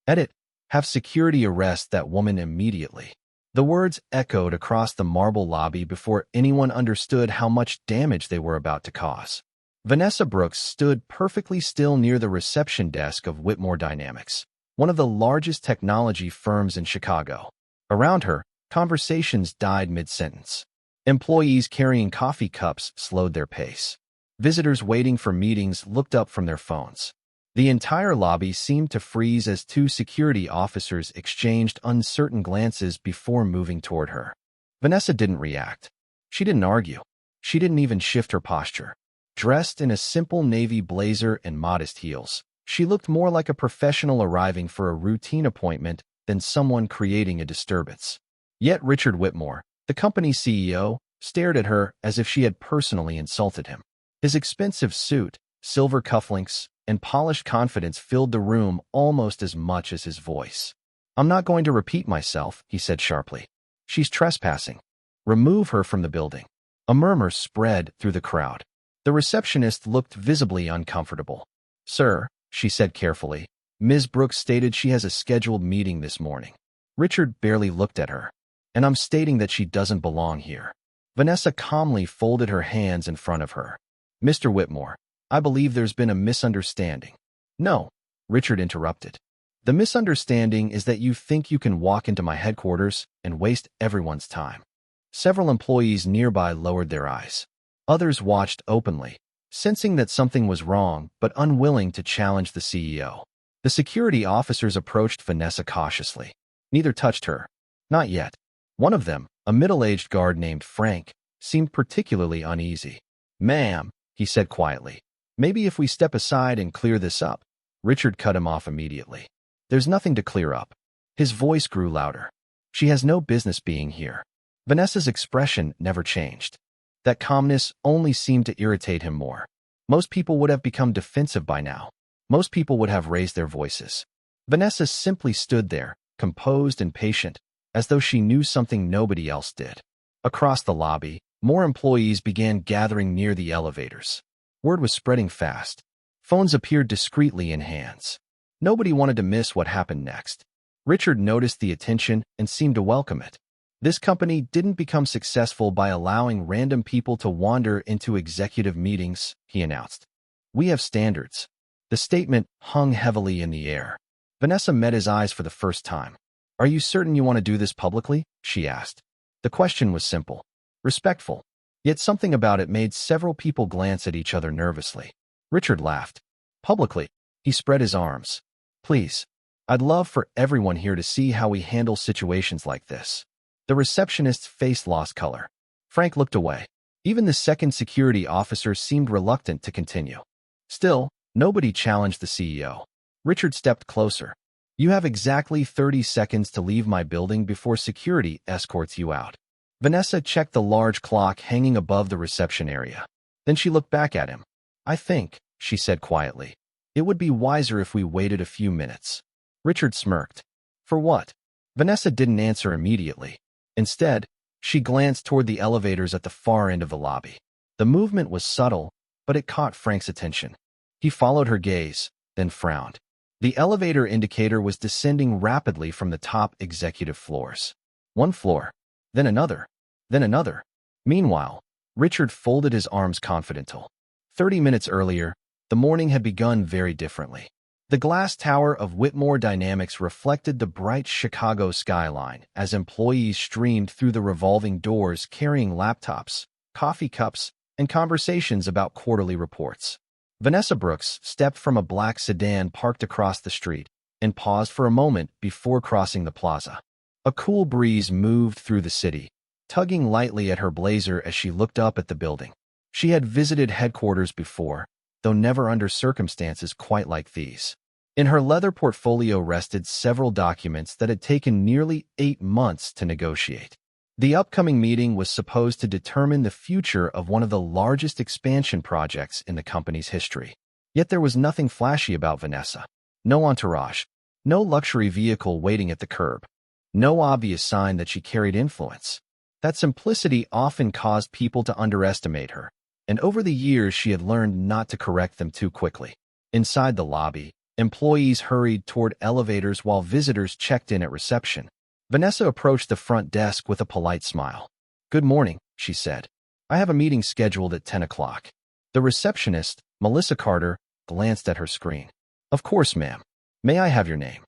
Edit. Have security arrest that woman immediately. The words echoed across the marble lobby before anyone understood how much damage they were about to cause. Vanessa Brooks stood perfectly still near the reception desk of Whitmore Dynamics, one of the largest technology firms in Chicago. Around her, conversations died mid-sentence. Employees carrying coffee cups slowed their pace. Visitors waiting for meetings looked up from their phones. The entire lobby seemed to freeze as two security officers exchanged uncertain glances before moving toward her. Vanessa didn't react. She didn't argue. She didn't even shift her posture. Dressed in a simple navy blazer and modest heels, she looked more like a professional arriving for a routine appointment than someone creating a disturbance. Yet Richard Whitmore, the company's CEO, stared at her as if she had personally insulted him. His expensive suit, silver cufflinks, and polished confidence filled the room almost as much as his voice. "I'm not going to repeat myself," he said sharply. "She's trespassing. Remove her from the building." A murmur spread through the crowd. The receptionist looked visibly uncomfortable. "Sir," she said carefully, "Ms. Brooks stated she has a scheduled meeting this morning." Richard barely looked at her. "And I'm stating that she doesn't belong here." Vanessa calmly folded her hands in front of her. "Mr. Whitmore, I believe there's been a misunderstanding." "No," Richard interrupted. "The misunderstanding is that you think you can walk into my headquarters and waste everyone's time." Several employees nearby lowered their eyes. Others watched openly, sensing that something was wrong but unwilling to challenge the CEO. The security officers approached Vanessa cautiously. Neither touched her. Not yet. One of them, a middle-aged guard named Frank, seemed particularly uneasy. "Ma'am," he said quietly, "maybe if we step aside and clear this up." Richard cut him off immediately. "There's nothing to clear up." His voice grew louder. "She has no business being here." Vanessa's expression never changed. That calmness only seemed to irritate him more. Most people would have become defensive by now. Most people would have raised their voices. Vanessa simply stood there, composed and patient, as though she knew something nobody else did. Across the lobby, more employees began gathering near the elevators. Word was spreading fast. Phones appeared discreetly in hands. Nobody wanted to miss what happened next. Richard noticed the attention and seemed to welcome it. This company didn't become successful by allowing random people to wander into executive meetings, he announced. "We have standards." The statement hung heavily in the air. Vanessa met his eyes for the first time. "Are you certain you want to do this publicly?" she asked. The question was simple, respectful, yet something about it made several people glance at each other nervously. Richard laughed. "Publicly." He spread his arms. "Please. I'd love for everyone here to see how we handle situations like this." The receptionist's face lost color. Frank looked away. Even the second security officer seemed reluctant to continue. Still, nobody challenged the CEO. Richard stepped closer. "You have exactly 30 seconds to leave my building before security escorts you out." Vanessa checked the large clock hanging above the reception area. Then she looked back at him. "I think," she said quietly, "it would be wiser if we waited a few minutes." Richard smirked. "For what?" Vanessa didn't answer immediately. Instead, she glanced toward the elevators at the far end of the lobby. The movement was subtle, but it caught Frank's attention. He followed her gaze, then frowned. The elevator indicator was descending rapidly from the top executive floors. One floor, then another, then another. Meanwhile, Richard folded his arms confidential. 30 minutes earlier, the morning had begun very differently. The glass tower of Whitmore Dynamics reflected the bright Chicago skyline as employees streamed through the revolving doors carrying laptops, coffee cups, and conversations about quarterly reports. Vanessa Brooks stepped from a black sedan parked across the street and paused for a moment before crossing the plaza. A cool breeze moved through the city, tugging lightly at her blazer as she looked up at the building. She had visited headquarters before, though never under circumstances quite like these. In her leather portfolio rested several documents that had taken nearly 8 months to negotiate. The upcoming meeting was supposed to determine the future of one of the largest expansion projects in the company's history. Yet there was nothing flashy about Vanessa. No entourage, no luxury vehicle waiting at the curb, no obvious sign that she carried influence. That simplicity often caused people to underestimate her, and over the years she had learned not to correct them too quickly. Inside the lobby, Employees hurried toward elevators while visitors checked in at reception. Vanessa approached the front desk with a polite smile. "Good morning," she said. "I have a meeting scheduled at 10 o'clock. The receptionist, Melissa Carter, glanced at her screen. "Of course, ma'am. May I have your name?"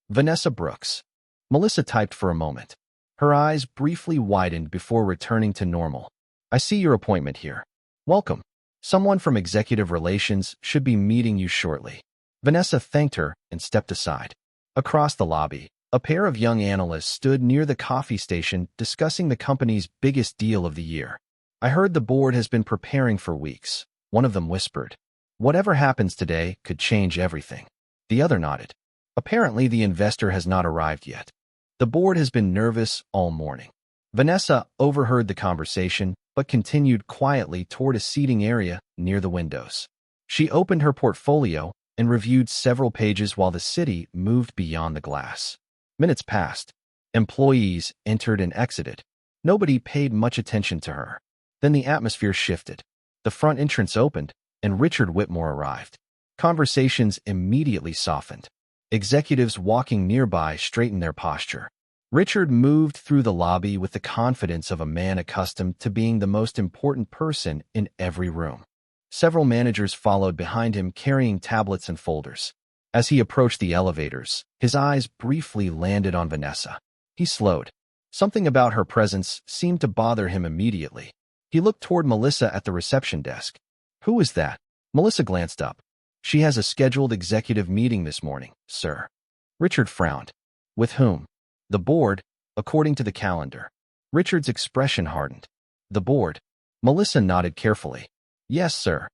"Vanessa Brooks." Melissa typed for a moment. Her eyes briefly widened before returning to normal. "I see your appointment here. Welcome. Someone from Executive Relations should be meeting you shortly." Vanessa thanked her and stepped aside. Across the lobby, a pair of young analysts stood near the coffee station discussing the company's biggest deal of the year. "I heard the board has been preparing for weeks," one of them whispered. "Whatever happens today could change everything." The other nodded. "Apparently the investor has not arrived yet. The board has been nervous all morning." Vanessa overheard the conversation but continued quietly toward a seating area near the windows. She opened her portfolio and reviewed several pages while the city moved beyond the glass. Minutes passed. Employees entered and exited. Nobody paid much attention to her. Then the atmosphere shifted. The front entrance opened, and Richard Whitmore arrived. Conversations immediately softened. Executives walking nearby straightened their posture. Richard moved through the lobby with the confidence of a man accustomed to being the most important person in every room. Several managers followed behind him carrying tablets and folders. As he approached the elevators, his eyes briefly landed on Vanessa. He slowed. Something about her presence seemed to bother him immediately. He looked toward Melissa at the reception desk. "Who is that?" Melissa glanced up. "She has a scheduled executive meeting this morning, sir." Richard frowned. "With whom?" "The board, according to the calendar." Richard's expression hardened. "The board?" Melissa nodded carefully. "Yes, sir."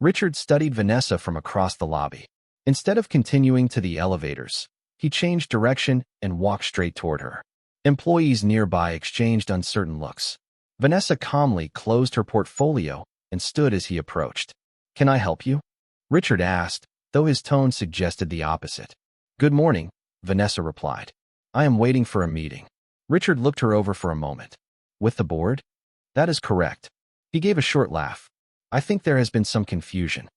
Richard studied Vanessa from across the lobby. Instead of continuing to the elevators, he changed direction and walked straight toward her. Employees nearby exchanged uncertain looks. Vanessa calmly closed her portfolio and stood as he approached. "Can I help you?" Richard asked, though his tone suggested the opposite. "Good morning," Vanessa replied. "I am waiting for a meeting." Richard looked her over for a moment. "With the board?" "That is correct." He gave a short laugh. "I think there has been some confusion."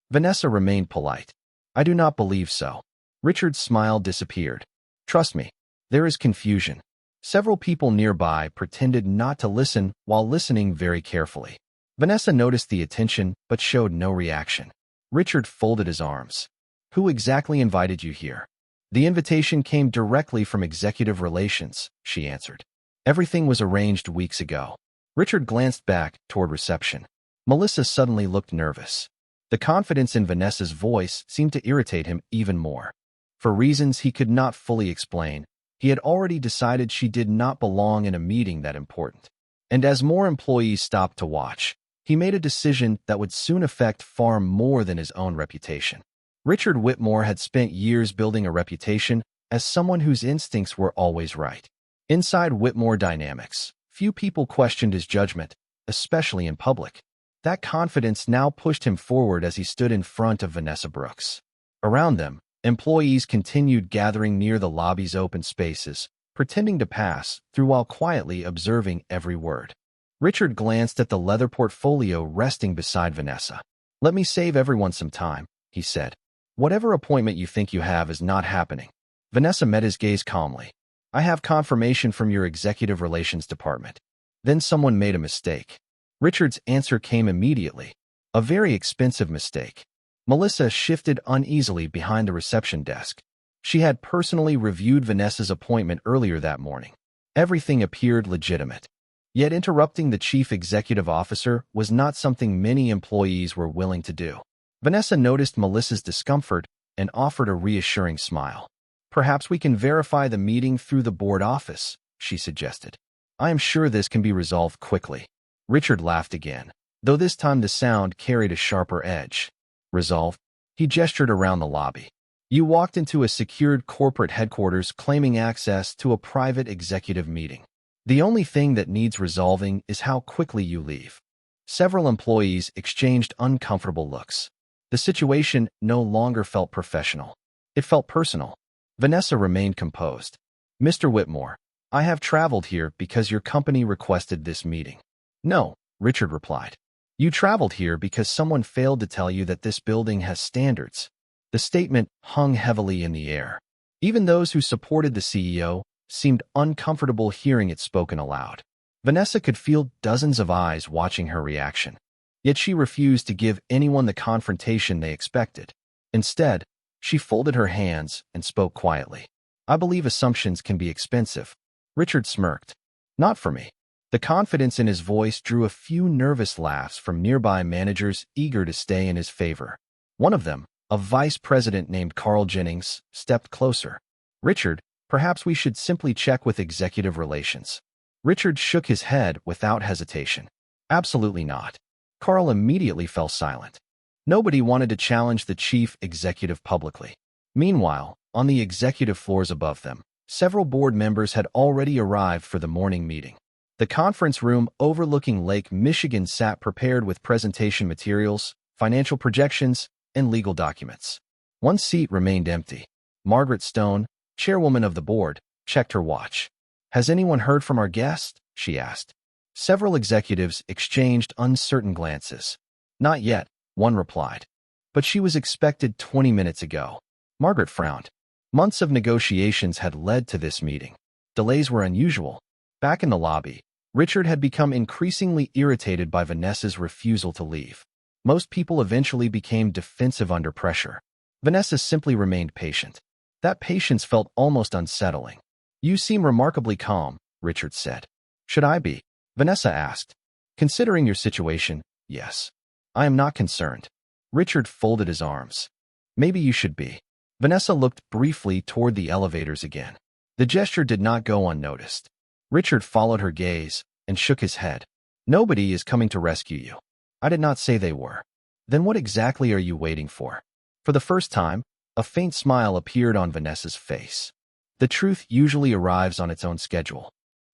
Vanessa remained polite. "I do not believe so." Richard's smile disappeared. "Trust me, there is confusion." Several people nearby pretended not to listen while listening very carefully. Vanessa noticed the attention but showed no reaction. Richard folded his arms. "Who exactly invited you here?" "The invitation came directly from Executive Relations," she answered. "Everything was arranged weeks ago." Richard glanced back toward reception. Melissa suddenly looked nervous. The confidence in Vanessa's voice seemed to irritate him even more. For reasons he could not fully explain, he had already decided she did not belong in a meeting that important. And as more employees stopped to watch, he made a decision that would soon affect far more than his own reputation. Richard Whitmore had spent years building a reputation as someone whose instincts were always right. Inside Whitmore Dynamics, few people questioned his judgment, especially in public. That confidence now pushed him forward as he stood in front of Vanessa Brooks. Around them, employees continued gathering near the lobby's open spaces, pretending to pass through while quietly observing every word. Richard glanced at the leather portfolio resting beside Vanessa. "Let me save everyone some time," he said. "Whatever appointment you think you have is not happening." Vanessa met his gaze calmly. "I have confirmation from your executive relations department." Then someone made a mistake. Richard's answer came immediately. A very expensive mistake. Melissa shifted uneasily behind the reception desk. She had personally reviewed Vanessa's appointment earlier that morning. Everything appeared legitimate. Yet interrupting the chief executive officer was not something many employees were willing to do. Vanessa noticed Melissa's discomfort and offered a reassuring smile. "Perhaps we can verify the meeting through the board office," she suggested. "I am sure this can be resolved quickly." Richard laughed again, though this time the sound carried a sharper edge. "Resolved?" He gestured around the lobby. "You walked into a secured corporate headquarters claiming access to a private executive meeting. The only thing that needs resolving is how quickly you leave." Several employees exchanged uncomfortable looks. The situation no longer felt professional. It felt personal. Vanessa remained composed. "Mr. Whitmore, I have traveled here because your company requested this meeting." "No," Richard replied. "You traveled here because someone failed to tell you that this building has standards." The statement hung heavily in the air. Even those who supported the CEO seemed uncomfortable hearing it spoken aloud. Vanessa could feel dozens of eyes watching her reaction. Yet she refused to give anyone the confrontation they expected. Instead, she folded her hands and spoke quietly. I believe assumptions can be expensive. Richard smirked. Not for me. The confidence in his voice drew a few nervous laughs from nearby managers eager to stay in his favor. One of them, a vice president named Carl Jennings, stepped closer. Richard, perhaps we should simply check with executive relations. Richard shook his head without hesitation. Absolutely not. Carl immediately fell silent. Nobody wanted to challenge the chief executive publicly. Meanwhile, on the executive floors above them, several board members had already arrived for the morning meeting. The conference room overlooking Lake Michigan sat prepared with presentation materials, financial projections, and legal documents. One seat remained empty. Margaret Stone, chairwoman of the board, checked her watch. Has anyone heard from our guest? She asked. Several executives exchanged uncertain glances. Not yet, one replied. But she was expected 20 minutes ago. Margaret frowned. Months of negotiations had led to this meeting. Delays were unusual. Back in the lobby, Richard had become increasingly irritated by Vanessa's refusal to leave. Most people eventually became defensive under pressure. Vanessa simply remained patient. That patience felt almost unsettling. You seem remarkably calm, Richard said. Should I be? Vanessa asked. Considering your situation, yes. I am not concerned. Richard folded his arms. Maybe you should be. Vanessa looked briefly toward the elevators again. The gesture did not go unnoticed. Richard followed her gaze and shook his head. Nobody is coming to rescue you. I did not say they were. Then what exactly are you waiting for? For the first time, a faint smile appeared on Vanessa's face. The truth usually arrives on its own schedule.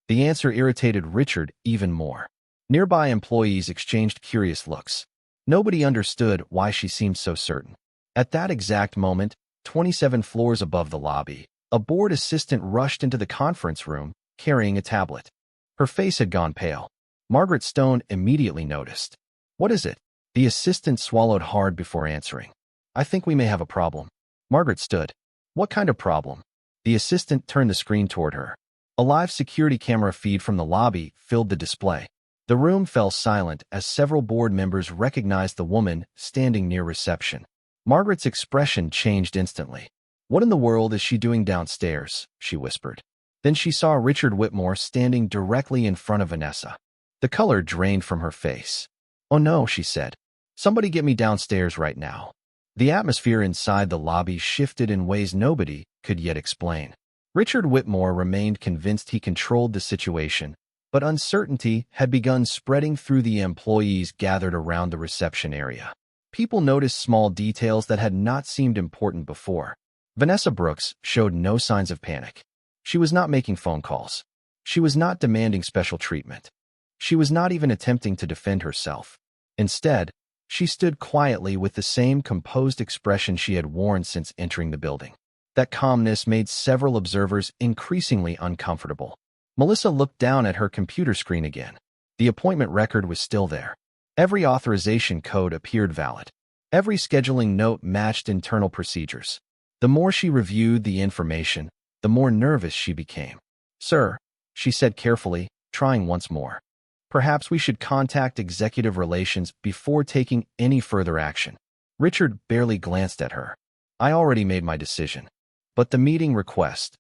The answer irritated Richard even more. Nearby employees exchanged curious looks. Nobody understood why she seemed so certain. At that exact moment, 27 floors above the lobby, a board assistant rushed into the conference room, carrying a tablet. Her face had gone pale. Margaret Stone immediately noticed. What is it? The assistant swallowed hard before answering. I think we may have a problem. Margaret stood. What kind of problem? The assistant turned the screen toward her. A live security camera feed from the lobby filled the display. The room fell silent as several board members recognized the woman standing near reception. Margaret's expression changed instantly. What in the world is she doing downstairs? She whispered. Then she saw Richard Whitmore standing directly in front of Vanessa. The color drained from her face. Oh no, she said. Somebody get me downstairs right now. The atmosphere inside the lobby shifted in ways nobody could yet explain. Richard Whitmore remained convinced he controlled the situation, but uncertainty had begun spreading through the employees gathered around the reception area. People noticed small details that had not seemed important before. Vanessa Brooks showed no signs of panic. She was not making phone calls. She was not demanding special treatment. She was not even attempting to defend herself. Instead, she stood quietly with the same composed expression she had worn since entering the building. That calmness made several observers increasingly uncomfortable. Melissa looked down at her computer screen again. The appointment record was still there. Every authorization code appeared valid. Every scheduling note matched internal procedures. The more she reviewed the information, the more nervous she became. Sir, she said carefully, trying once more. Perhaps we should contact executive relations before taking any further action. Richard barely glanced at her. I already made my decision. But the meeting request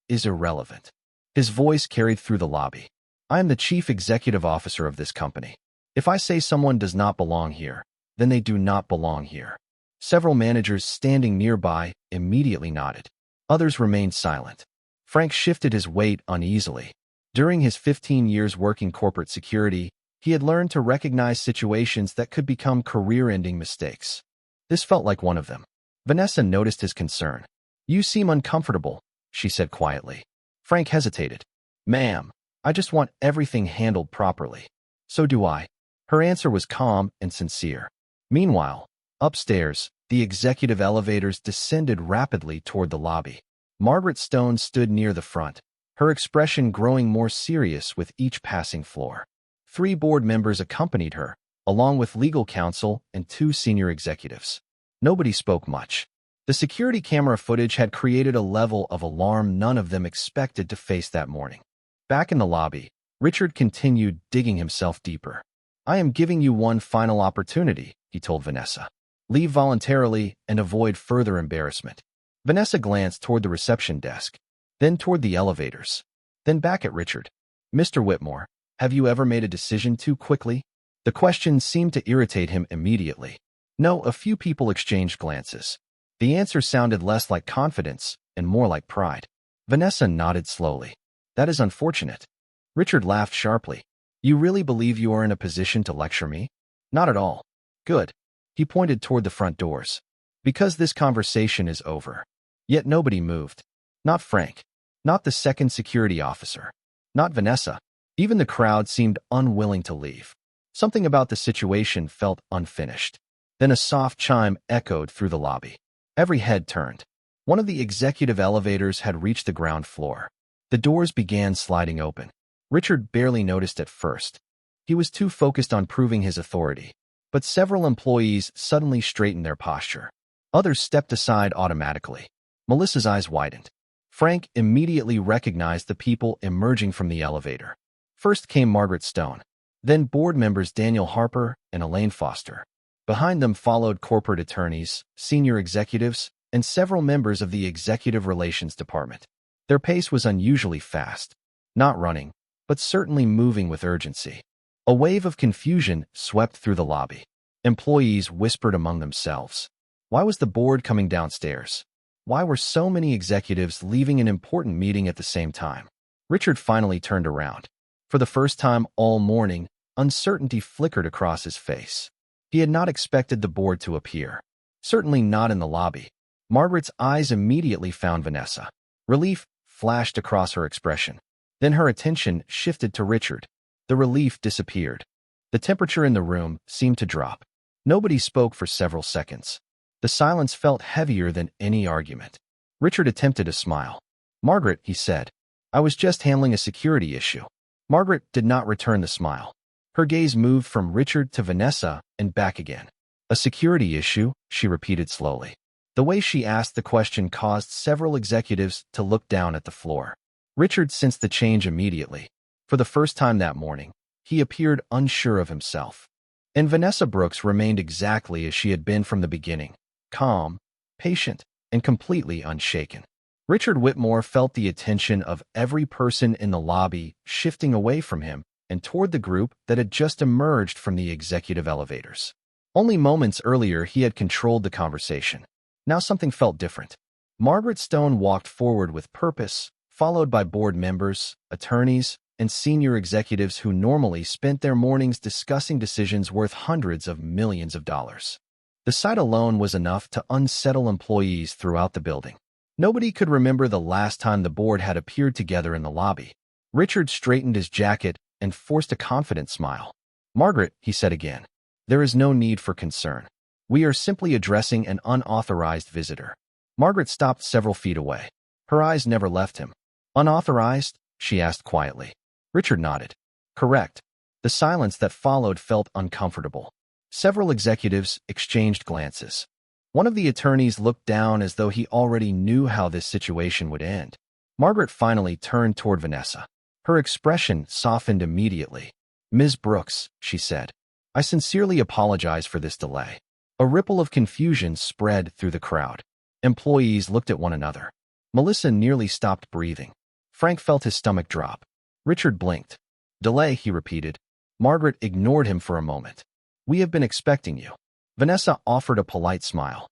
is irrelevant. His voice carried through the lobby. I am the chief executive officer of this company. If I say someone does not belong here, then they do not belong here. Several managers standing nearby immediately nodded. Others remained silent. Frank shifted his weight uneasily. During his 15 years working corporate security, he had learned to recognize situations that could become career-ending mistakes. This felt like one of them. Vanessa noticed his concern. You seem uncomfortable, she said quietly. Frank hesitated. Ma'am, I just want everything handled properly. So do I. Her answer was calm and sincere. Meanwhile, upstairs, the executive elevators descended rapidly toward the lobby. Margaret Stone stood near the front, her expression growing more serious with each passing floor. 3 board members accompanied her, along with legal counsel and 2 senior executives. Nobody spoke much. The security camera footage had created a level of alarm none of them expected to face that morning. Back in the lobby, Richard continued digging himself deeper. "I am giving you one final opportunity," he told Vanessa. "Leave voluntarily and avoid further embarrassment." Vanessa glanced toward the reception desk, then toward the elevators, then back at Richard. "Mr. Whitmore, have you ever made a decision too quickly?" The question seemed to irritate him immediately. No, a few people exchanged glances. The answer sounded less like confidence and more like pride. Vanessa nodded slowly. "That is unfortunate." Richard laughed sharply. "You really believe you are in a position to lecture me?" "Not at all." "Good." He pointed toward the front doors. "Because this conversation is over." Yet nobody moved. Not Frank. Not the second security officer. Not Vanessa. Even the crowd seemed unwilling to leave. Something about the situation felt unfinished. Then a soft chime echoed through the lobby. Every head turned. One of the executive elevators had reached the ground floor. The doors began sliding open. Richard barely noticed at first. He was too focused on proving his authority. But several employees suddenly straightened their posture. Others stepped aside automatically. Melissa's eyes widened. Frank immediately recognized the people emerging from the elevator. First came Margaret Stone. Then board members Daniel Harper and Elaine Foster. Behind them followed corporate attorneys, senior executives, and several members of the Executive Relations Department. Their pace was unusually fast, not running, but certainly moving with urgency. A wave of confusion swept through the lobby. Employees whispered among themselves. Why was the board coming downstairs? Why were so many executives leaving an important meeting at the same time? Richard finally turned around. For the first time all morning, uncertainty flickered across his face. He had not expected the board to appear. Certainly not in the lobby. Margaret's eyes immediately found Vanessa. Relief flashed across her expression. Then her attention shifted to Richard. The relief disappeared. The temperature in the room seemed to drop. Nobody spoke for several seconds. The silence felt heavier than any argument. Richard attempted a smile. "Margaret," he said, "I was just handling a security issue." Margaret did not return the smile. Her gaze moved from Richard to Vanessa and back again. "A security issue?" she repeated slowly. The way she asked the question caused several executives to look down at the floor. Richard sensed the change immediately. For the first time that morning, he appeared unsure of himself. And Vanessa Brooks remained exactly as she had been from the beginning, calm, patient, and completely unshaken. Richard Whitmore felt the attention of every person in the lobby shifting away from him and toward the group that had just emerged from the executive elevators. Only moments earlier he had controlled the conversation. Now something felt different. Margaret Stone walked forward with purpose, followed by board members, attorneys, and senior executives who normally spent their mornings discussing decisions worth hundreds of millions of dollars. The sight alone was enough to unsettle employees throughout the building. Nobody could remember the last time the board had appeared together in the lobby. Richard straightened his jacket and forced a confident smile. "Margaret," he said again, "there is no need for concern. We are simply addressing an unauthorized visitor." Margaret stopped several feet away. Her eyes never left him. "Unauthorized?" she asked quietly. Richard nodded. "Correct." The silence that followed felt uncomfortable. Several executives exchanged glances. One of the attorneys looked down as though he already knew how this situation would end. Margaret finally turned toward Vanessa. Her expression softened immediately. "Ms. Brooks," she said, "I sincerely apologize for this delay." A ripple of confusion spread through the crowd. Employees looked at one another. Melissa nearly stopped breathing. Frank felt his stomach drop. Richard blinked. "Delay," he repeated. Margaret ignored him for a moment. "We have been expecting you." Vanessa offered a polite smile.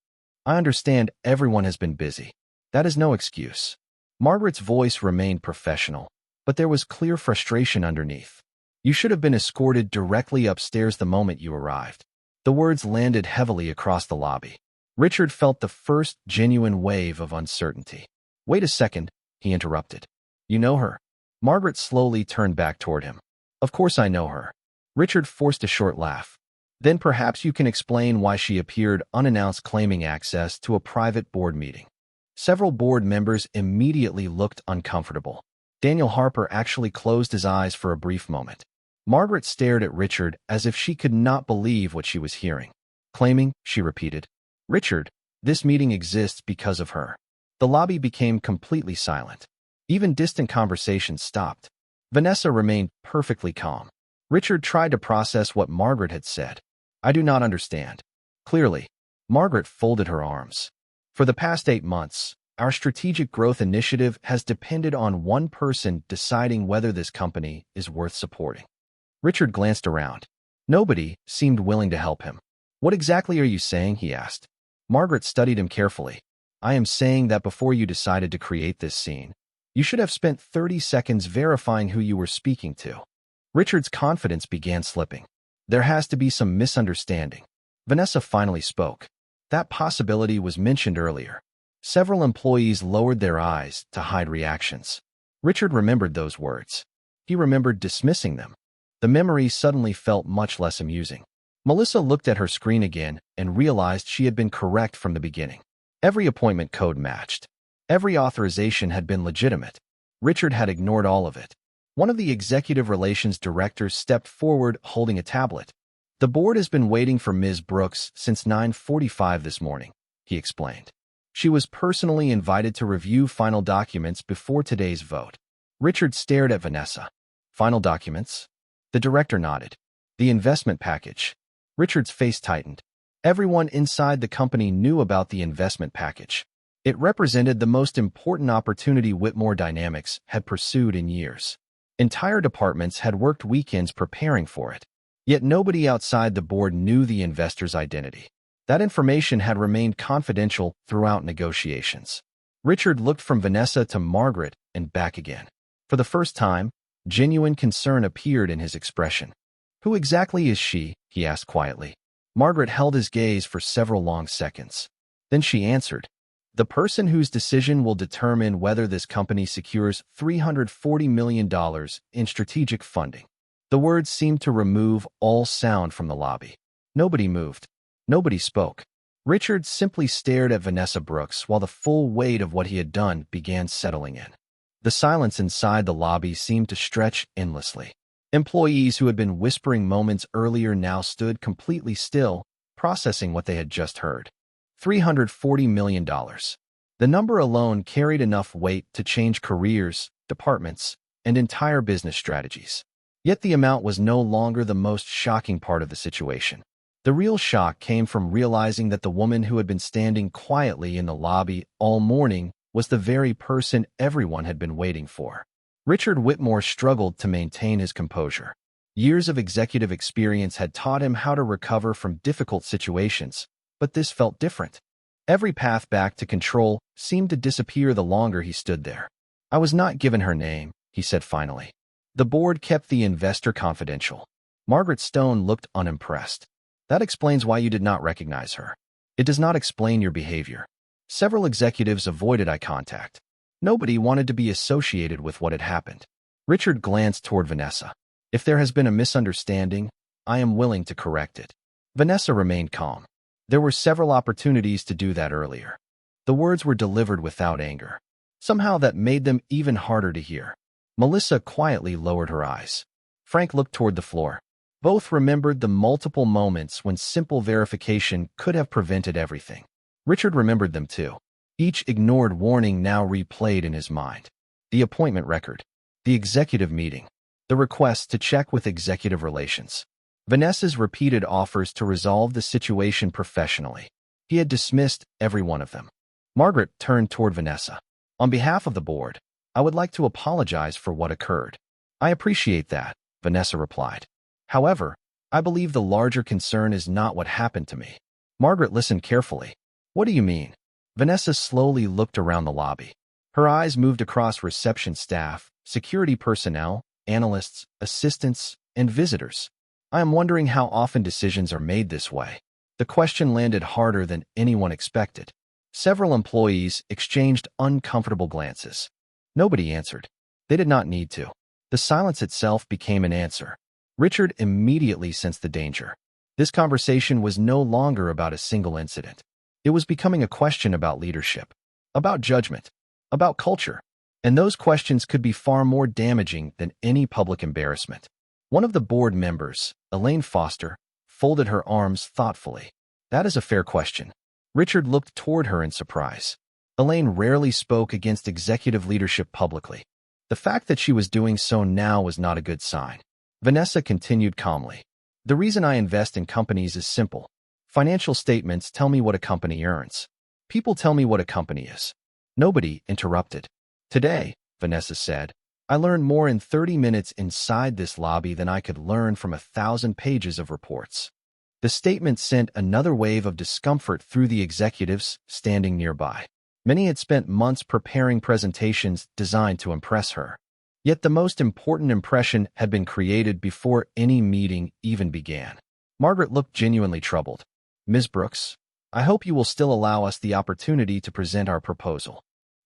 "I understand everyone has been busy. That is no excuse." Margaret's voice remained professional, but there was clear frustration underneath. "You should have been escorted directly upstairs the moment you arrived." The words landed heavily across the lobby. Richard felt the first genuine wave of uncertainty. "Wait a second," he interrupted. "You know her?" Margaret slowly turned back toward him. "Of course I know her." Richard forced a short laugh. "Then perhaps you can explain why she appeared unannounced claiming access to a private board meeting." Several board members immediately looked uncomfortable. Daniel Harper actually closed his eyes for a brief moment. Margaret stared at Richard as if she could not believe what she was hearing. "Claiming," she repeated. Richard, this meeting exists because of her. The lobby became completely silent. Even distant conversations stopped. Vanessa remained perfectly calm. Richard tried to process what Margaret had said. I do not understand. Clearly, Margaret folded her arms. For the past 8 months, our strategic growth initiative has depended on one person deciding whether this company is worth supporting. Richard glanced around. Nobody seemed willing to help him. What exactly are you saying? He asked. Margaret studied him carefully. I am saying that before you decided to create this scene, you should have spent 30 seconds verifying who you were speaking to. Richard's confidence began slipping. There has to be some misunderstanding. Vanessa finally spoke. That possibility was mentioned earlier. Several employees lowered their eyes to hide reactions. Richard remembered those words. He remembered dismissing them. The memory suddenly felt much less amusing. Melissa looked at her screen again and realized she had been correct from the beginning. Every appointment code matched. Every authorization had been legitimate. Richard had ignored all of it. One of the executive relations directors stepped forward holding a tablet. The board has been waiting for Ms. Brooks since 9:45 this morning, he explained. She was personally invited to review final documents before today's vote. Richard stared at Vanessa. Final documents? The director nodded. The investment package. Richard's face tightened. Everyone inside the company knew about the investment package. It represented the most important opportunity Whitmore Dynamics had pursued in years. Entire departments had worked weekends preparing for it. Yet nobody outside the board knew the investor's identity. That information had remained confidential throughout negotiations. Richard looked from Vanessa to Margaret and back again. For the first time, genuine concern appeared in his expression. Who exactly is she? He asked quietly. Margaret held his gaze for several long seconds. Then she answered, the person whose decision will determine whether this company secures $340 million in strategic funding. The words seemed to remove all sound from the lobby. Nobody moved. Nobody spoke. Richard simply stared at Vanessa Brooks while the full weight of what he had done began settling in. The silence inside the lobby seemed to stretch endlessly. Employees who had been whispering moments earlier now stood completely still, processing what they had just heard. $340 million. The number alone carried enough weight to change careers, departments, and entire business strategies. Yet the amount was no longer the most shocking part of the situation. The real shock came from realizing that the woman who had been standing quietly in the lobby all morning was the very person everyone had been waiting for. Richard Whitmore struggled to maintain his composure. Years of executive experience had taught him how to recover from difficult situations, but this felt different. Every path back to control seemed to disappear the longer he stood there. I was not given her name, he said finally. The board kept the investor confidential. Margaret Stone looked unimpressed. That explains why you did not recognize her. It does not explain your behavior. Several executives avoided eye contact. Nobody wanted to be associated with what had happened. Richard glanced toward Vanessa. If there has been a misunderstanding, I am willing to correct it. Vanessa remained calm. There were several opportunities to do that earlier. The words were delivered without anger. Somehow that made them even harder to hear. Melissa quietly lowered her eyes. Frank looked toward the floor. Both remembered the multiple moments when simple verification could have prevented everything. Richard remembered them too. Each ignored warning now replayed in his mind. The appointment record. The executive meeting. The request to check with executive relations. Vanessa's repeated offers to resolve the situation professionally. He had dismissed every one of them. Margaret turned toward Vanessa. On behalf of the board, I would like to apologize for what occurred. I appreciate that, Vanessa replied. However, I believe the larger concern is not what happened to me. Margaret listened carefully. What do you mean? Vanessa slowly looked around the lobby. Her eyes moved across reception staff, security personnel, analysts, assistants, and visitors. I am wondering how often decisions are made this way. The question landed harder than anyone expected. Several employees exchanged uncomfortable glances. Nobody answered. They did not need to. The silence itself became an answer. Richard immediately sensed the danger. This conversation was no longer about a single incident. It was becoming a question about leadership, about judgment, about culture. And those questions could be far more damaging than any public embarrassment. One of the board members, Elaine Foster, folded her arms thoughtfully. That is a fair question. Richard looked toward her in surprise. Elaine rarely spoke against executive leadership publicly. The fact that she was doing so now was not a good sign. Vanessa continued calmly. The reason I invest in companies is simple. Financial statements tell me what a company earns. People tell me what a company is. Nobody interrupted. Today, Vanessa said, I learned more in 30 minutes inside this lobby than I could learn from 1,000 pages of reports. The statement sent another wave of discomfort through the executives standing nearby. Many had spent months preparing presentations designed to impress her. Yet the most important impression had been created before any meeting even began. Margaret looked genuinely troubled. Ms. Brooks, I hope you will still allow us the opportunity to present our proposal.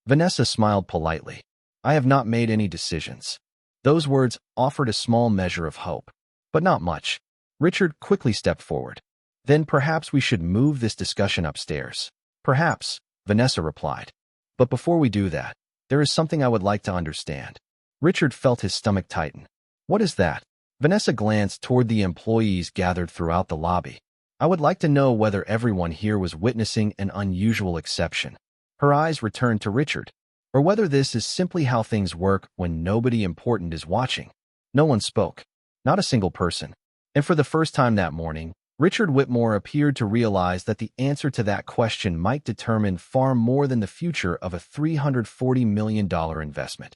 Vanessa smiled politely. I have not made any decisions. Those words offered a small measure of hope, but not much. Richard quickly stepped forward. Then perhaps we should move this discussion upstairs. Perhaps, Vanessa replied. But before we do that, there is something I would like to understand. Richard felt his stomach tighten. What is that? Vanessa glanced toward the employees gathered throughout the lobby. I would like to know whether everyone here was witnessing an unusual exception. Her eyes returned to Richard. Or whether this is simply how things work when nobody important is watching. No one spoke. Not a single person. And for the first time that morning, Richard Whitmore appeared to realize that the answer to that question might determine far more than the future of a $340 million investment.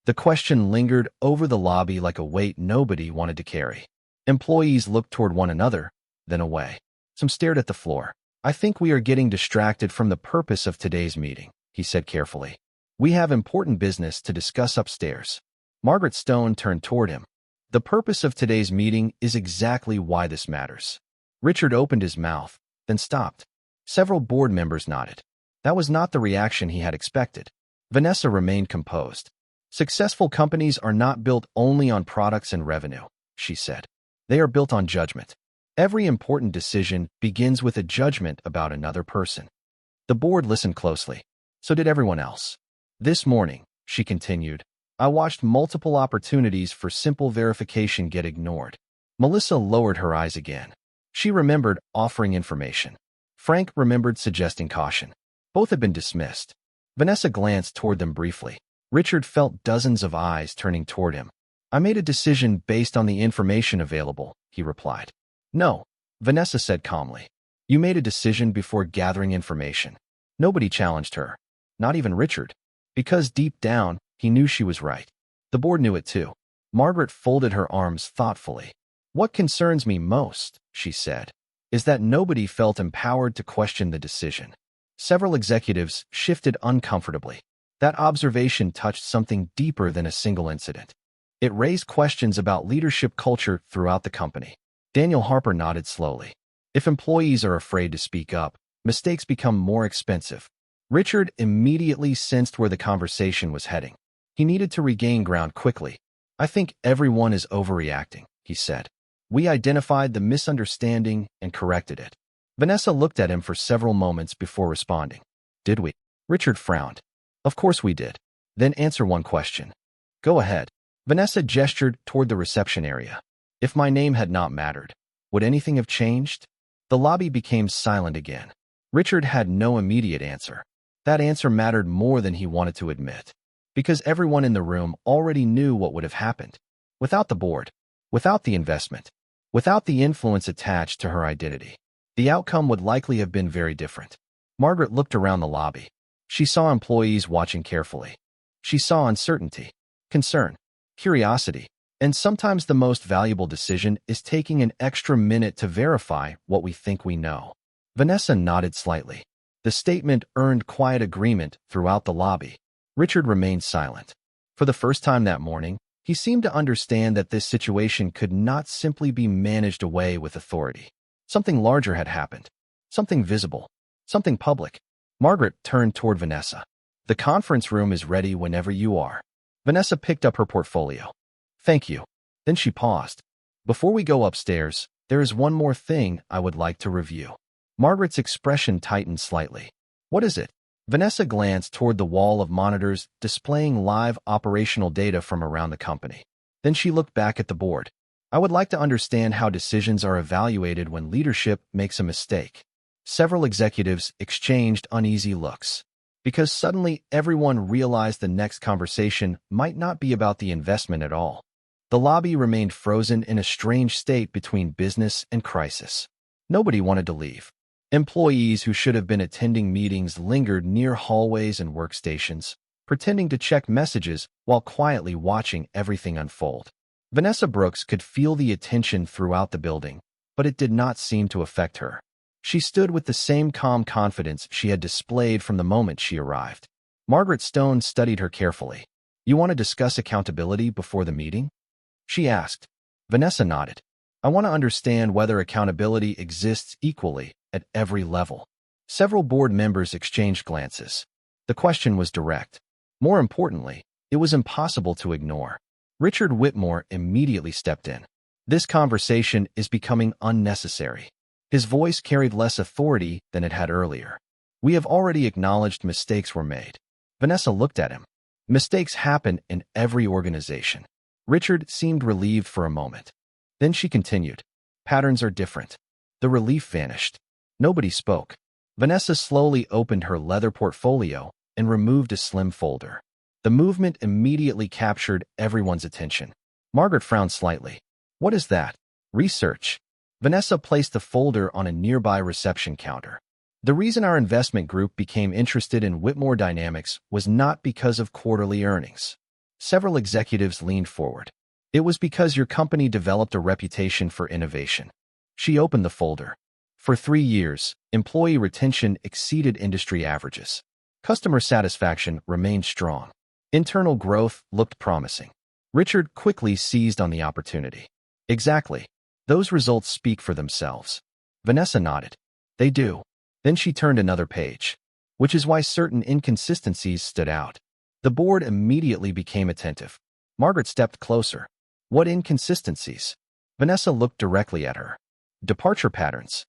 The question lingered over the lobby like a weight nobody wanted to carry. Employees looked toward one another, then away. Some stared at the floor. I think we are getting distracted from the purpose of today's meeting, he said carefully. We have important business to discuss upstairs. Margaret Stone turned toward him. The purpose of today's meeting is exactly why this matters. Richard opened his mouth, then stopped. Several board members nodded. That was not the reaction he had expected. Vanessa remained composed. Successful companies are not built only on products and revenue, she said. They are built on judgment. Every important decision begins with a judgment about another person. The board listened closely. So did everyone else. This morning, she continued, I watched multiple opportunities for simple verification get ignored. Melissa lowered her eyes again. She remembered offering information. Frank remembered suggesting caution. Both had been dismissed. Vanessa glanced toward them briefly. Richard felt dozens of eyes turning toward him. I made a decision based on the information available, he replied. No, Vanessa said calmly. You made a decision before gathering information. Nobody challenged her. Not even Richard. Because deep down, he knew she was right. The board knew it too. Margaret folded her arms thoughtfully. What concerns me most, she said, is that nobody felt empowered to question the decision. Several executives shifted uncomfortably. That observation touched something deeper than a single incident. It raised questions about leadership culture throughout the company. Daniel Harper nodded slowly. If employees are afraid to speak up, mistakes become more expensive. Richard immediately sensed where the conversation was heading. He needed to regain ground quickly. I think everyone is overreacting, he said. We identified the misunderstanding and corrected it. Vanessa looked at him for several moments before responding. Did we? Richard frowned. Of course we did. Then answer one question. Go ahead. Vanessa gestured toward the reception area. If my name had not mattered, would anything have changed? The lobby became silent again. Richard had no immediate answer. That answer mattered more than he wanted to admit, because everyone in the room already knew what would have happened. Without the board, without the investment, without the influence attached to her identity, the outcome would likely have been very different. Margaret looked around the lobby. She saw employees watching carefully. She saw uncertainty, concern, curiosity, and sometimes the most valuable decision is taking an extra minute to verify what we think we know. Vanessa nodded slightly. The statement earned quiet agreement throughout the lobby. Richard remained silent. For the first time that morning, he seemed to understand that this situation could not simply be managed away with authority. Something larger had happened. Something visible. Something public. Margaret turned toward Vanessa. The conference room is ready whenever you are. Vanessa picked up her portfolio. Thank you. Then she paused. Before we go upstairs, there is one more thing I would like to review. Margaret's expression tightened slightly. What is it? Vanessa glanced toward the wall of monitors displaying live operational data from around the company. Then she looked back at the board. I would like to understand how decisions are evaluated when leadership makes a mistake. Several executives exchanged uneasy looks, because suddenly everyone realized the next conversation might not be about the investment at all. The lobby remained frozen in a strange state between business and crisis. Nobody wanted to leave. Employees who should have been attending meetings lingered near hallways and workstations, pretending to check messages while quietly watching everything unfold. Vanessa Brooks could feel the attention throughout the building, but it did not seem to affect her. She stood with the same calm confidence she had displayed from the moment she arrived. Margaret Stone studied her carefully. "You want to discuss accountability before the meeting?" she asked. Vanessa nodded. "I want to understand whether accountability exists equally at every level." Several board members exchanged glances. The question was direct. More importantly, it was impossible to ignore. Richard Whitmore immediately stepped in. "This conversation is becoming unnecessary." His voice carried less authority than it had earlier. "We have already acknowledged mistakes were made." Vanessa looked at him. Mistakes happen in every organization. Richard seemed relieved for a moment. Then she continued. "Patterns are different." The relief vanished. Nobody spoke. Vanessa slowly opened her leather portfolio and removed a slim folder. The movement immediately captured everyone's attention. Margaret frowned slightly. "What is that?" "Research." Vanessa placed the folder on a nearby reception counter. "The reason our investment group became interested in Whitmore Dynamics was not because of quarterly earnings." Several executives leaned forward. "It was because your company developed a reputation for innovation." She opened the folder. For 3 years, employee retention exceeded industry averages. Customer satisfaction remained strong. Internal growth looked promising. Richard quickly seized on the opportunity. "Exactly. Those results speak for themselves." Vanessa nodded. "They do." Then she turned another page, which is why certain inconsistencies stood out. The board immediately became attentive. Margaret stepped closer. "What inconsistencies?" Vanessa looked directly at her. "Departure patterns."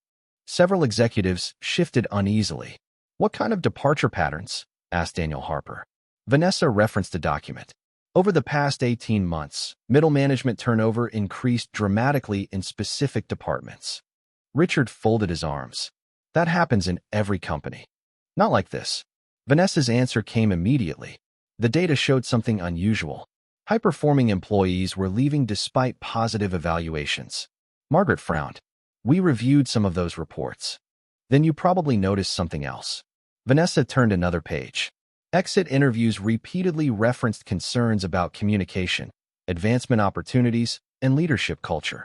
Several executives shifted uneasily. "What kind of departure patterns?" asked Daniel Harper. Vanessa referenced a document. "Over the past 18 months, middle management turnover increased dramatically in specific departments." Richard folded his arms. "That happens in every company." "Not like this." Vanessa's answer came immediately. The data showed something unusual. High-performing employees were leaving despite positive evaluations. Margaret frowned. "We reviewed some of those reports." "Then you probably noticed something else." Vanessa turned another page. Exit interviews repeatedly referenced concerns about communication, advancement opportunities, and leadership culture.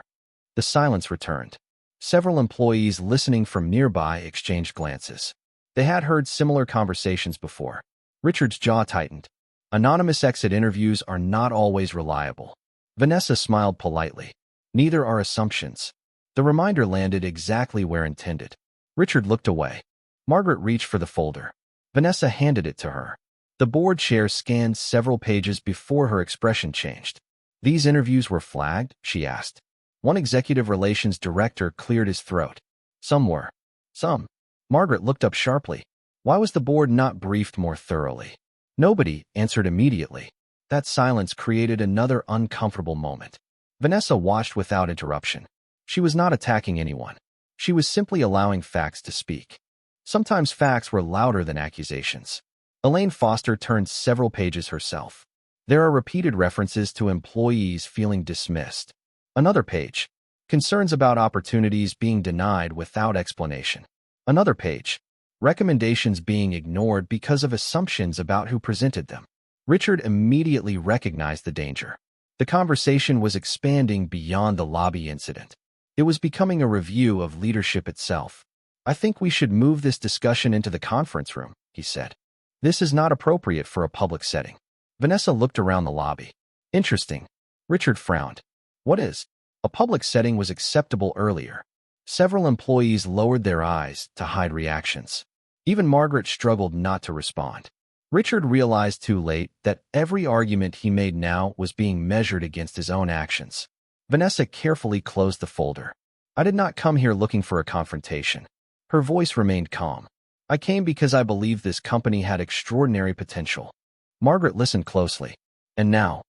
The silence returned. Several employees listening from nearby exchanged glances. They had heard similar conversations before. Richard's jaw tightened. Anonymous exit interviews are not always reliable. Vanessa smiled politely. "Neither are assumptions." The reminder landed exactly where intended. Richard looked away. Margaret reached for the folder. Vanessa handed it to her. The board chair scanned several pages before her expression changed. "These interviews were flagged?" she asked. One executive relations director cleared his throat. "Some were." "Some?" Margaret looked up sharply. Why was the board not briefed more thoroughly? Nobody answered immediately. That silence created another uncomfortable moment. Vanessa watched without interruption. She was not attacking anyone. She was simply allowing facts to speak. Sometimes facts were louder than accusations. Elaine Foster turned several pages herself. There are repeated references to employees feeling dismissed. Another page. Concerns about opportunities being denied without explanation. Another page. Recommendations being ignored because of assumptions about who presented them. Richard immediately recognized the danger. The conversation was expanding beyond the lobby incident. It was becoming a review of leadership itself. "I think we should move this discussion into the conference room," he said. "This is not appropriate for a public setting." Vanessa looked around the lobby. "Interesting." Richard frowned. "What is?" A public setting was acceptable earlier. Several employees lowered their eyes to hide reactions. Even Margaret struggled not to respond. Richard realized too late that every argument he made now was being measured against his own actions. Vanessa carefully closed the folder. "I did not come here looking for a confrontation." Her voice remained calm. "I came because I believed this company had extraordinary potential." Margaret listened closely. "And now?"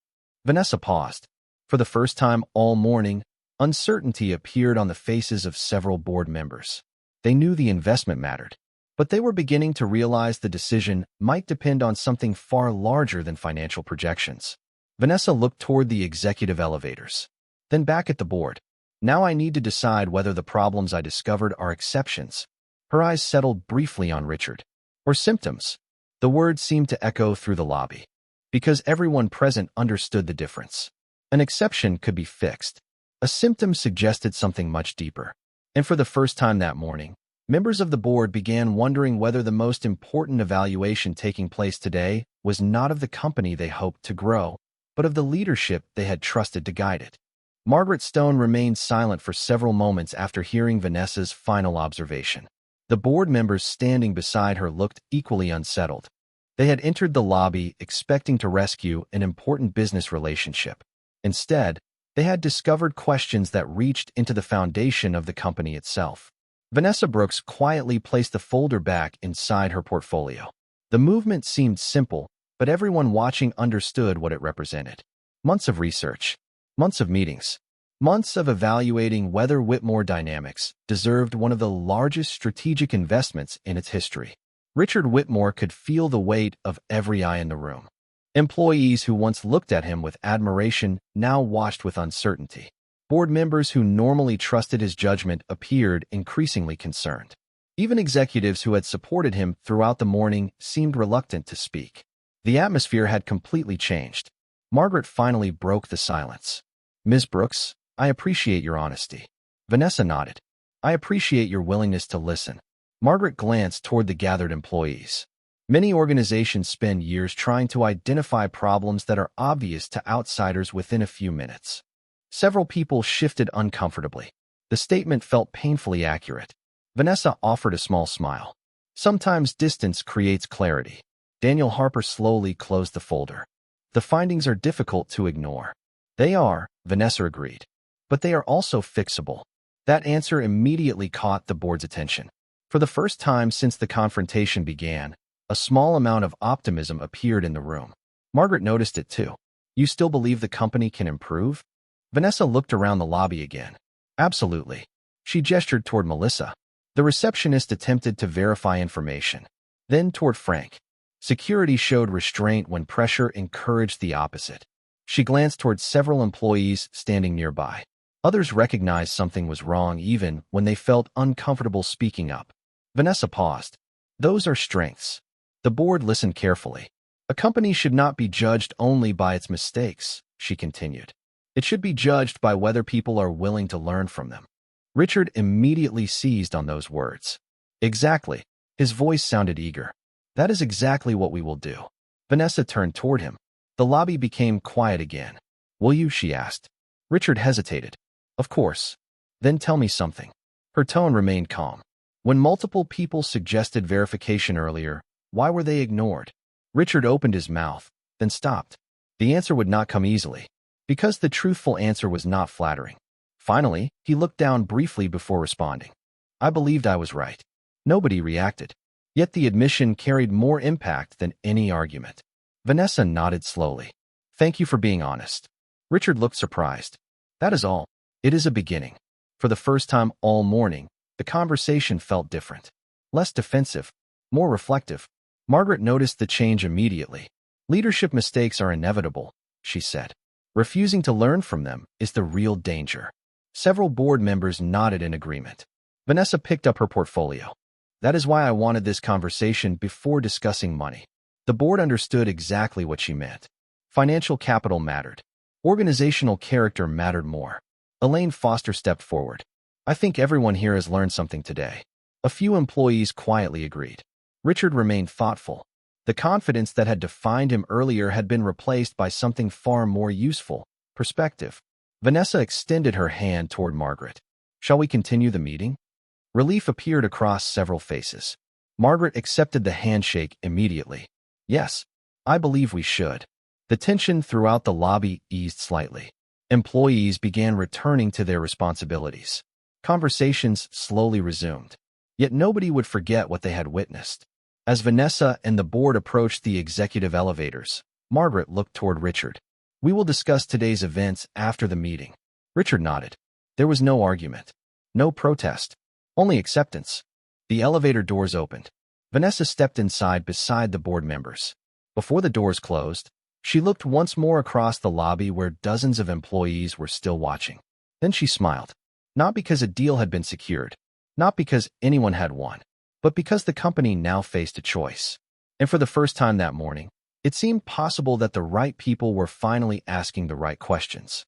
Vanessa paused. For the first time all morning, uncertainty appeared on the faces of several board members. They knew the investment mattered, but they were beginning to realize the decision might depend on something far larger than financial projections. Vanessa looked toward the executive elevators, then back at the board. Now I need to decide whether the problems I discovered are exceptions. Her eyes settled briefly on Richard. Or symptoms. The words seemed to echo through the lobby, because everyone present understood the difference. An exception could be fixed. A symptom suggested something much deeper. And for the first time that morning, members of the board began wondering whether the most important evaluation taking place today was not of the company they hoped to grow, but of the leadership they had trusted to guide it. Margaret Stone remained silent for several moments after hearing Vanessa's final observation. The board members standing beside her looked equally unsettled. They had entered the lobby expecting to rescue an important business relationship. Instead, they had discovered questions that reached into the foundation of the company itself. Vanessa Brooks quietly placed the folder back inside her portfolio. The movement seemed simple, but everyone watching understood what it represented. Months of research, months of meetings, months of evaluating whether Whitmore Dynamics deserved one of the largest strategic investments in its history. Richard Whitmore could feel the weight of every eye in the room. Employees who once looked at him with admiration now watched with uncertainty. Board members who normally trusted his judgment appeared increasingly concerned. Even executives who had supported him throughout the morning seemed reluctant to speak. The atmosphere had completely changed. Margaret finally broke the silence. "Ms. Brooks, I appreciate your honesty." Vanessa nodded. "I appreciate your willingness to listen." Margaret glanced toward the gathered employees. Many organizations spend years trying to identify problems that are obvious to outsiders within a few minutes. Several people shifted uncomfortably. The statement felt painfully accurate. Vanessa offered a small smile. "Sometimes distance creates clarity." Daniel Harper slowly closed the folder. "The findings are difficult to ignore." "They are," Vanessa agreed. "But they are also fixable." That answer immediately caught the board's attention. For the first time since the confrontation began, a small amount of optimism appeared in the room. Margaret noticed it too. "You still believe the company can improve?" Vanessa looked around the lobby again. "Absolutely." She gestured toward Melissa. The receptionist attempted to verify information. Then toward Frank. Security showed restraint when pressure encouraged the opposite. She glanced toward several employees standing nearby. Others recognized something was wrong even when they felt uncomfortable speaking up. Vanessa paused. "Those are strengths." The board listened carefully. "A company should not be judged only by its mistakes," she continued. "It should be judged by whether people are willing to learn from them." Richard immediately seized on those words. "Exactly." His voice sounded eager. "That is exactly what we will do." Vanessa turned toward him. The lobby became quiet again. "Will you?" she asked. Richard hesitated. "Of course." "Then tell me something." Her tone remained calm. "When multiple people suggested verification earlier, why were they ignored?" Richard opened his mouth, then stopped. The answer would not come easily, because the truthful answer was not flattering. Finally, he looked down briefly before responding. "I believed I was right." Nobody reacted. Yet the admission carried more impact than any argument. Vanessa nodded slowly. "Thank you for being honest." Richard looked surprised. "That is all. It is a beginning." For the first time all morning, the conversation felt different. Less defensive, more reflective. Margaret noticed the change immediately. "Leadership mistakes are inevitable," she said. "Refusing to learn from them is the real danger." Several board members nodded in agreement. Vanessa picked up her portfolio. "That is why I wanted this conversation before discussing money." The board understood exactly what she meant. Financial capital mattered. Organizational character mattered more. Elaine Foster stepped forward. "I think everyone here has learned something today." A few employees quietly agreed. Richard remained thoughtful. The confidence that had defined him earlier had been replaced by something far more useful: perspective. Vanessa extended her hand toward Margaret. "Shall we continue the meeting?" Relief appeared across several faces. Margaret accepted the handshake immediately. "Yes, I believe we should." The tension throughout the lobby eased slightly. Employees began returning to their responsibilities. Conversations slowly resumed. Yet nobody would forget what they had witnessed. As Vanessa and the board approached the executive elevators, Margaret looked toward Richard. "We will discuss today's events after the meeting." Richard nodded. There was no argument, no protest. Only acceptance. The elevator doors opened. Vanessa stepped inside beside the board members. Before the doors closed, she looked once more across the lobby where dozens of employees were still watching. Then she smiled. Not because a deal had been secured, not because anyone had won, but because the company now faced a choice. And for the first time that morning, it seemed possible that the right people were finally asking the right questions.